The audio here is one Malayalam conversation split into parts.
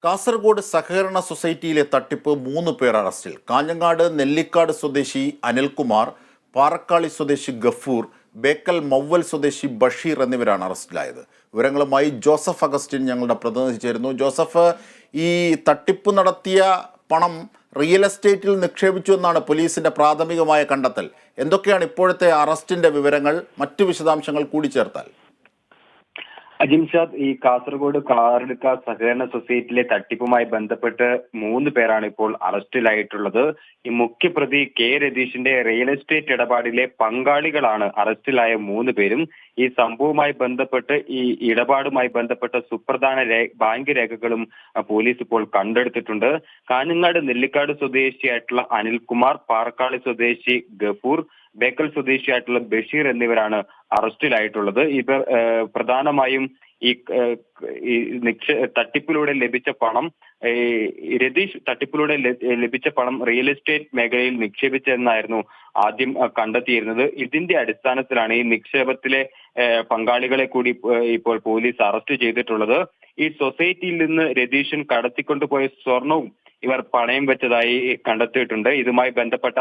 കാസർഗോഡ് സഹകരണ സൊസൈറ്റിയിലെ തട്ടിപ്പ് 3 പേർ അറസ്റ്റിൽ. കാഞ്ഞങ്ങാട് നെല്ലിക്കാട് സ്വദേശി അനിൽകുമാർ, പാറക്കാളി സ്വദേശി ഗഫൂർ, ബേക്കൽ മൗവൽ സ്വദേശി ബഷീർ എന്നിവരാണ് അറസ്റ്റിലായത്. വിവരങ്ങളുമായി ജോസഫ് അഗസ്റ്റിൻ ഞങ്ങളുടെ പ്രതിനിധി ചേരുന്നു. ജോസഫ്, ഈ തട്ടിപ്പ് നടത്തിയ പണം റിയൽ എസ്റ്റേറ്റിൽ നിക്ഷേപിച്ചു എന്നാണ് പോലീസിന്റെ പ്രാഥമികമായ കണ്ടെത്തൽ. എന്തൊക്കെയാണ് ഇപ്പോഴത്തെ അറസ്റ്റിന്റെ വിവരങ്ങൾ? മറ്റു വിശദാംശങ്ങൾ കൂടി ചേർത്താൽ. അജിംഷാദ്, ഈ കാസർഗോഡ് കാറടുക്ക സഹകരണ സൊസൈറ്റിയിലെ തട്ടിപ്പുമായി ബന്ധപ്പെട്ട് 3 പേരാണ് ഇപ്പോൾ അറസ്റ്റിലായിട്ടുള്ളത്. ഈ മുഖ്യപ്രതി കെ രതീഷിന്റെ റിയൽ എസ്റ്റേറ്റ് ഇടപാടിലെ പങ്കാളികളാണ് അറസ്റ്റിലായ 3 പേരും. ഈ സംഭവവുമായി ബന്ധപ്പെട്ട് ഈ ഇടപാടുമായി ബന്ധപ്പെട്ട സുപ്രധാന ബാങ്ക് രേഖകളും പോലീസ് ഇപ്പോൾ കണ്ടെടുത്തിട്ടുണ്ട്. കാഞ്ഞങ്ങാട് നെല്ലിക്കാട് സ്വദേശിയായിട്ടുള്ള അനിൽകുമാർ, പാറക്കാളി സ്വദേശി ഗഫൂർ, ബേക്കൽ സ്വദേശിയായിട്ടുള്ള ബഷീർ എന്നിവരാണ് അറസ്റ്റിലായിട്ടുള്ളത്. ഇവർ പ്രധാനമായും ഈ തട്ടിപ്പിലൂടെ ലഭിച്ച പണം, രതീഷ് തട്ടിപ്പിലൂടെ ലഭിച്ച പണം റിയൽ എസ്റ്റേറ്റ് മേഖലയിൽ നിക്ഷേപിച്ചെന്നായിരുന്നു ആദ്യം കണ്ടെത്തിയിരുന്നത്. ഇതിന്റെ അടിസ്ഥാനത്തിലാണ് ഈ നിക്ഷേപത്തിലെ പങ്കാളികളെ കൂടി ഇപ്പോൾ പോലീസ് അറസ്റ്റ് ചെയ്തിട്ടുള്ളത്. ഈ സൊസൈറ്റിയിൽ നിന്ന് രതീഷൻ കടത്തിക്കൊണ്ടുപോയ സ്വർണവും ഇവർ പണയം വെച്ചതായി കണ്ടെത്തിയിട്ടുണ്ട്. ഇതുമായി ബന്ധപ്പെട്ട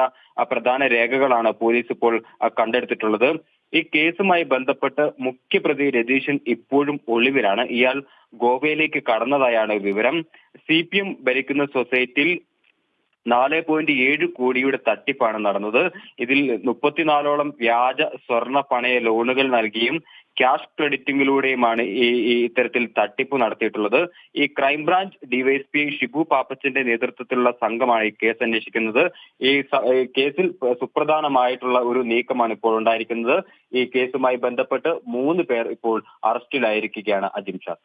പ്രധാന രേഖകളാണ് പോലീസ് ഇപ്പോൾ കണ്ടെടുത്തിട്ടുള്ളത്. ഈ കേസുമായി ബന്ധപ്പെട്ട് മുഖ്യപ്രതി രതീഷൻ ഇപ്പോഴും ഒളിവിലാണ്. ഇയാൾ ഗോവയിലേക്ക് കടന്നതായാണ് വിവരം. CPM ഭരിക്കുന്ന സൊസൈറ്റിയിൽ 4.7 കോടിയുടെ തട്ടിപ്പാണ് നടന്നത്. ഇതിൽ 34ഓളം വ്യാജ സ്വർണ്ണ പണയ ലോണുകൾ നൽകിയും ക്യാഷ് ക്രെഡിറ്റിംഗിലൂടെയുമാണ് ഇത്തരത്തിൽ തട്ടിപ്പ് നടത്തിയിട്ടുള്ളത്. ഈ ക്രൈംബ്രാഞ്ച് ഡിവൈഎസ്പി ഷിബു പാപ്പച്ചന്റെ നേതൃത്വത്തിലുള്ള സംഘമാണ് ഈ കേസ് അന്വേഷിക്കുന്നത്. ഈ കേസിൽ സുപ്രധാനമായിട്ടുള്ള ഒരു നീക്കമാണ് ഇപ്പോൾ ഉണ്ടായിരിക്കുന്നത്. ഈ കേസുമായി ബന്ധപ്പെട്ട് 3 പേർ ഇപ്പോൾ അറസ്റ്റിലായിരിക്കുകയാണ്. അജിംഷാദ്.